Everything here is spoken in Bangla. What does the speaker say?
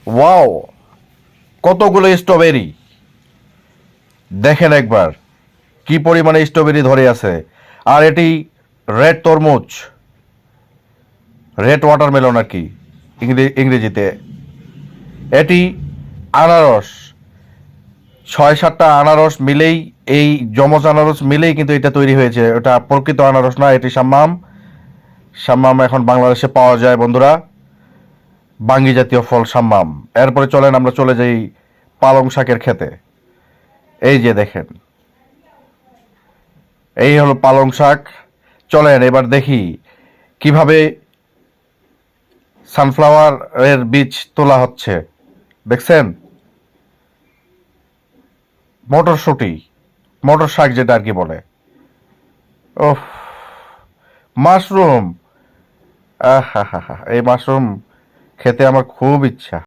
ওয়াও, কতগুলো স্ট্রবেরি! দেখেন একবার কি পরিমাণে স্ট্রবেরি ধরে আছে। আর এটি রেড তরমুজ, রেড ওয়াটারমেলন আর কি ইংরেজিতে। এটি আনারস, 6-7টা আনারস মিলেই, এই যমজ আনারস মিলেই কিন্তু এটা তৈরি হয়েছে। ওটা প্রকৃত আনারস না, এটি সাম্মাম। সাম্মাম এখন বাংলাদেশে পাওয়া যায় বন্ধুরা, বাঙ্গি জাতীয় ফল সাম্মাম। এরপরে চলেন আমরা চলে যাই পালং শাকের খেতে। এই যে দেখেন, এই হলো পালং শাক। চলেন এবার দেখি কিভাবে সানফ্লাওয়ারের বীজ তোলা হচ্ছে। দেখছেন, মটরশুঁটি, মটর শাক যেটা আর কি বলে। ওহ, মাশরুম! আহা হা হা, এই মাশরুম খেতে আমার খুব ইচ্ছা।